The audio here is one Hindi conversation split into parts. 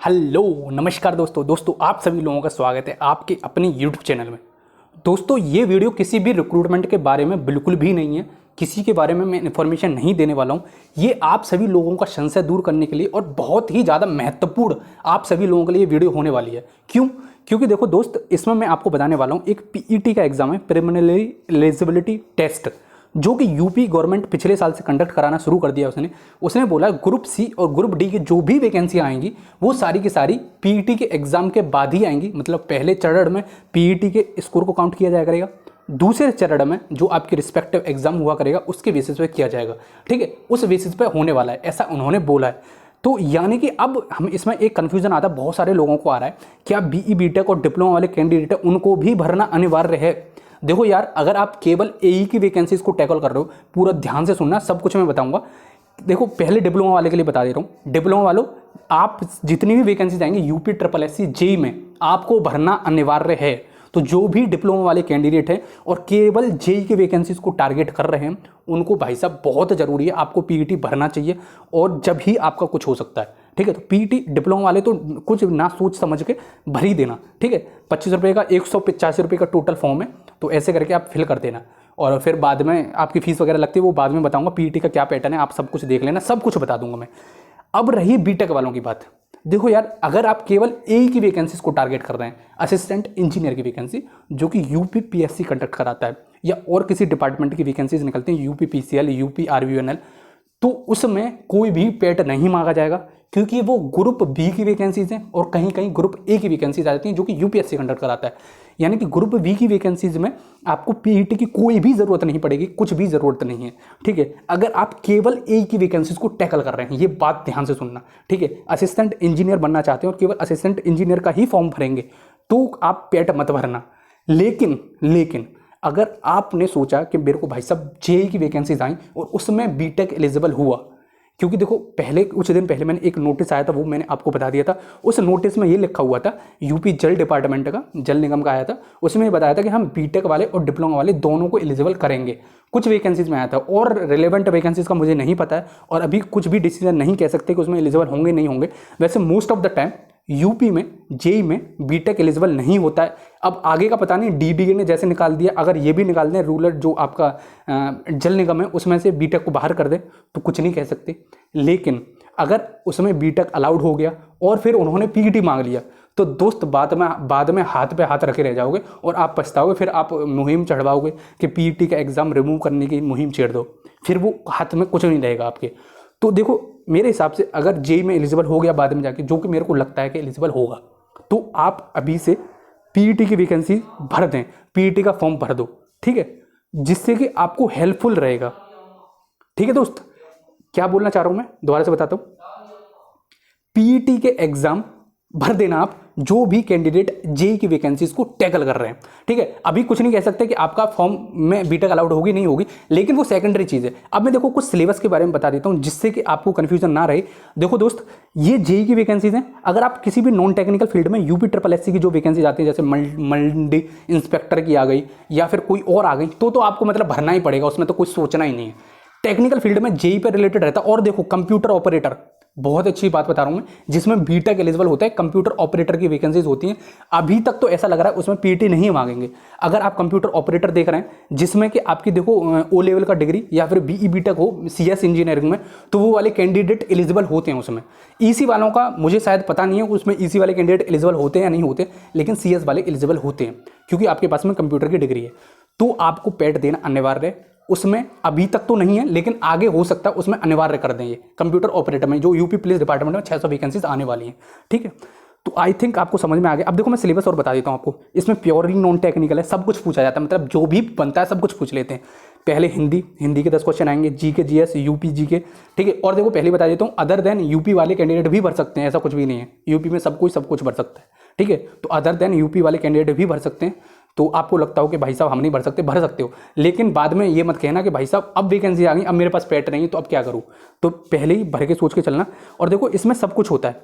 हेलो नमस्कार दोस्तों आप सभी लोगों का स्वागत है आपके अपने YouTube चैनल में। दोस्तों ये वीडियो किसी भी रिक्रूटमेंट के बारे में बिल्कुल भी नहीं है, किसी के बारे में मैं इन्फॉर्मेशन नहीं देने वाला हूँ। ये आप सभी लोगों का संशय दूर करने के लिए और बहुत ही ज़्यादा महत्वपूर्ण आप सभी लोगों के लिए ये वीडियो होने वाली है। क्यों? क्योंकि देखो दोस्त, इसमें मैं आपको बताने वाला हूँ एक पीईटी का एग्जाम है, प्रिलिमिनरी एलिजिबिलिटी टेस्ट, जो कि यूपी गवर्नमेंट पिछले साल से कंडक्ट कराना शुरू कर दिया। उसने बोला ग्रुप सी और ग्रुप डी की जो भी वैकेंसी आएंगी वो सारी की सारी पीईटी के एग्जाम के बाद ही आएंगी। मतलब पहले चरण में पीईटी के स्कोर को काउंट किया जाया करेगा, दूसरे चरण में जो आपके रिस्पेक्टिव एग्जाम हुआ करेगा उसके बेसिस पे किया जाएगा। ठीक है, उस बेसिस पे होने वाला है, ऐसा उन्होंने बोला है। तो यानी कि अब हम इसमें एक कन्फ्यूजन आता है, बहुत सारे लोगों को आ रहा है क्या बीई बीटेक और डिप्लोमा वाले कैंडिडेट है उनको भी भरना अनिवार्य है। देखो यार, अगर आप केवल एई की वैकेंसीज को टैकल कर रहे हो, पूरा ध्यान से सुनना, सब कुछ मैं बताऊंगा। देखो पहले डिप्लोमा वाले के लिए बता दे रहा हूँ। डिप्लोमा वालों, आप जितनी भी वैकेंसीज आएंगी यूपी ट्रिपल एससी जेई में आपको भरना अनिवार्य है। तो जो भी डिप्लोमा वाले कैंडिडेट हैं और केवल जेई की वैकेंसीज को टारगेट कर रहे हैं उनको भाई साहब बहुत ज़रूरी है, आपको पीईटी भरना चाहिए और जब ही आपका कुछ हो सकता है। ठीक है, तो पीईटी डिप्लोमा वाले तो कुछ ना सोच समझ के भर ही देना। ठीक है, 25 रुपये का 185 रुपये का टोटल फॉर्म है, तो ऐसे करके आप फिल कर देना। और फिर बाद में आपकी फीस वगैरह लगती है वो बाद में बताऊंगा, पीईटी का क्या पैटर्न है आप सब कुछ देख लेना, सब कुछ बता दूंगा मैं। अब रही बीटेक वालों की बात। देखो यार, अगर आप केवल एई की वैकेंसीज को टारगेट कर रहे हैं, असिस्टेंट इंजीनियर की वैकेंसी जो कि यूपी पीएससी कंडक्ट कराता है, या और किसी डिपार्टमेंट की वैकेंसीज निकलती हैं यूपी पीसीएल, यूपी आरवीएनएल, तो उसमें कोई भी पेट नहीं मांगा जाएगा क्योंकि वो ग्रुप बी की वैकेंसीज हैं और कहीं कहीं ग्रुप ए की वैकेंसीज आ जाती हैं जो कि यूपीएससी कंडक्ट कराता है। यानी कि ग्रुप बी की वैकेंसीज में आपको पीईटी की कोई भी ज़रूरत नहीं पड़ेगी, कुछ भी ज़रूरत नहीं है। ठीक है, अगर आप केवल ए की वैकेंसीज को टैकल कर रहे हैं, ये बात ध्यान से सुनना। ठीक है, असिस्टेंट इंजीनियर बनना चाहते हैं और केवल असिस्टेंट इंजीनियर का ही फॉर्म भरेंगे तो आप पेट मत भरना। लेकिन अगर आपने सोचा कि मेरे को भाई साहब जेई की वैकेंसीज आई और उसमें बीटेक एलिजिबल हुआ, क्योंकि देखो पहले कुछ दिन पहले मैंने एक नोटिस आया था, वो मैंने आपको बता दिया था। उस नोटिस में ये लिखा हुआ था, यूपी जल डिपार्टमेंट का, जल निगम का आया था, उसमें बताया था कि हम बीटेक वाले और डिप्लोमा वाले दोनों को एलिजिबल करेंगे। कुछ वैकेंसीज में आया था और रिलेवेंट वैकेंसीज का मुझे नहीं पता है और अभी कुछ भी डिसीजन नहीं कह सकते कि उसमें एलिजिबल होंगे नहीं होंगे। वैसे most of the time UP में जेई में बीटेक एलिजिबल नहीं होता है। अब आगे का पता नहीं, डीडीए ने जैसे निकाल दिया, अगर ये भी निकाल दें रूरल जो आपका जल निगम है उसमें से बीटेक को बाहर कर दे तो कुछ नहीं कह सकते। लेकिन अगर उसमें बीटेक अलाउड हो गया और फिर उन्होंने पीईटी मांग लिया तो दोस्त बाद में हाथ पे हाथ रखे रह जाओगे और आप पछताओगे। फिर आप मुहिम चढ़वाओगे कि पीईटी का एग्ज़ाम रिमूव करने की मुहिम छेड़ दो, फिर वो हाथ में कुछ नहीं रहेगा आपके। तो देखो मेरे हिसाब से अगर जेई में एलिजिबल हो गया बाद में जाके, जो कि मेरे को लगता है कि एलिजिबल होगा, तो आप अभी से पीईटी की वैकेंसी भर दें, पीईटी का फॉर्म भर दो। ठीक है, जिससे कि आपको हेल्पफुल रहेगा। ठीक है दोस्त, क्या बोलना चाह रहा हूं मैं दोबारा से बताता हूं। पीईटी के एग्जाम भर देना आप, जो भी कैंडिडेट जेई की वैकेंसीज को टैकल कर रहे हैं। ठीक है, अभी कुछ नहीं कह सकते कि आपका फॉर्म में बीटेक अलाउड होगी नहीं होगी, लेकिन वो सेकेंडरी चीज़ है। अब मैं देखो कुछ सिलेबस के बारे में बता देता हूं जिससे कि आपको कंफ्यूजन ना रहे। देखो दोस्त, ये जेई की वैकेंसीज हैं। अगर आप किसी भी नॉन टेक्निकल फील्ड में यूपी ट्रिपल एससी की जो वैकेंसीज आती है, जैसे मंडी इंस्पेक्टर की आ गई या फिर कोई और आ गई, तो आपको मतलब भरना ही पड़ेगा, उसमें तो कुछ सोचना ही नहीं है। टेक्निकल फील्ड में जेई पर रिलेटेड रहता है। और देखो कंप्यूटर ऑपरेटर, बहुत अच्छी बात बता रहा हूं मैं, जिसमें बीटेक एलिजिबल होता है, कंप्यूटर ऑपरेटर की वैकेंसीज होती हैं। अभी तक तो ऐसा लग रहा है उसमें पीईटी नहीं मांगेंगे। अगर आप कंप्यूटर ऑपरेटर देख रहे हैं जिसमें कि आपकी देखो ओ लेवल का डिग्री या फिर बीई बीटेक हो सीएस इंजीनियरिंग में, तो वो वाले कैंडिडेट एलिजिबल होते हैं उसमें। ईसी वालों का मुझे शायद पता नहीं है उसमें ईसी वाले कैंडिडेट एलिजिबल होते हैं या नहीं होते, लेकिन सीएस वाले एलिजिबल होते हैं क्योंकि आपके पास में कंप्यूटर की डिग्री है। तो आपको पेट देना अनिवार्य है उसमें। अभी तक तो नहीं है लेकिन आगे हो सकता है उसमें अनिवार्य कर दें ये कंप्यूटर ऑपरेटर में, जो यूपी पुलिस डिपार्टमेंट में 600 वैकेंसीज आने वाली हैं। ठीक है, तो आई थिंक आपको समझ में आ गया। अब देखो मैं सिलेबस और बता देता हूँ आपको। इसमें प्योरली नॉन टेक्निकल है, सब कुछ पूछा जाता है, मतलब जो भी बनता है सब कुछ पूछ लेते हैं। पहले हिंदी के 10 क्वेश्चन आएंगे, जीके जीएस यूपी जीके। ठीक है, और देखो पहले बता देता हूँ, अदर देन यूपी वाले कैंडिडेट भी भर सकते हैं, ऐसा कुछ भी नहीं है। यूपी में सब कुछ भर सकता है। ठीक है, तो अदर देन यूपी वाले कैंडिडेट भी भर सकते हैं। तो आपको लगता हो कि भाई साहब हम नहीं भर सकते, भर सकते हो, लेकिन बाद में ये मत कहना कि भाई साहब अब वैकेंसी आ गई, अब मेरे पास पेट नहीं है तो अब क्या करूँ। तो पहले ही भर के सोच के चलना। और देखो इसमें सब कुछ होता है,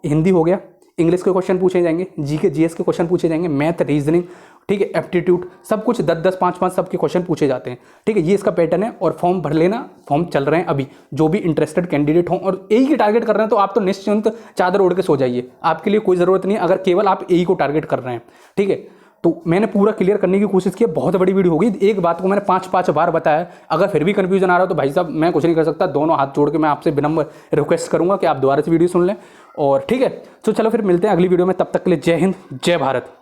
हिंदी हो गया, इंग्लिश के क्वेश्चन पूछे जाएंगे, जीके जीएस के क्वेश्चन पूछे जाएंगे, मैथ रीजनिंग ठीक है, एप्टीट्यूड, सब कुछ 10-10, 5-5 सबके क्वेश्चन पूछे जाते हैं। ठीक है, ये इसका पैटर्न है और फॉर्म भर लेना, फॉर्म चल रहे हैं अभी। जो भी इंटरेस्टेड कैंडिडेट हों और एई की टारगेट कर रहे हैं तो आप तो निश्चिंत चादर ओढ़ के सो जाइए, आपके लिए कोई ज़रूरत नहीं है अगर केवल आप एई को टारगेट कर रहे हैं। ठीक है, तो मैंने पूरा क्लियर करने की कोशिश की, बहुत बड़ी वीडियो होगी, एक बात को मैंने 5-5 बार बताया। अगर फिर भी कंफ्यूजन आ रहा हो तो भाई साहब मैं कुछ नहीं कर सकता, दोनों हाथ जोड़ के मैं आपसे विनम्र रिक्वेस्ट करूंगा कि आप दोबारा से वीडियो सुन लें। और ठीक है, तो चलो फिर मिलते हैं अगली वीडियो में, तब तक के लिए जय हिंद, जय भारत।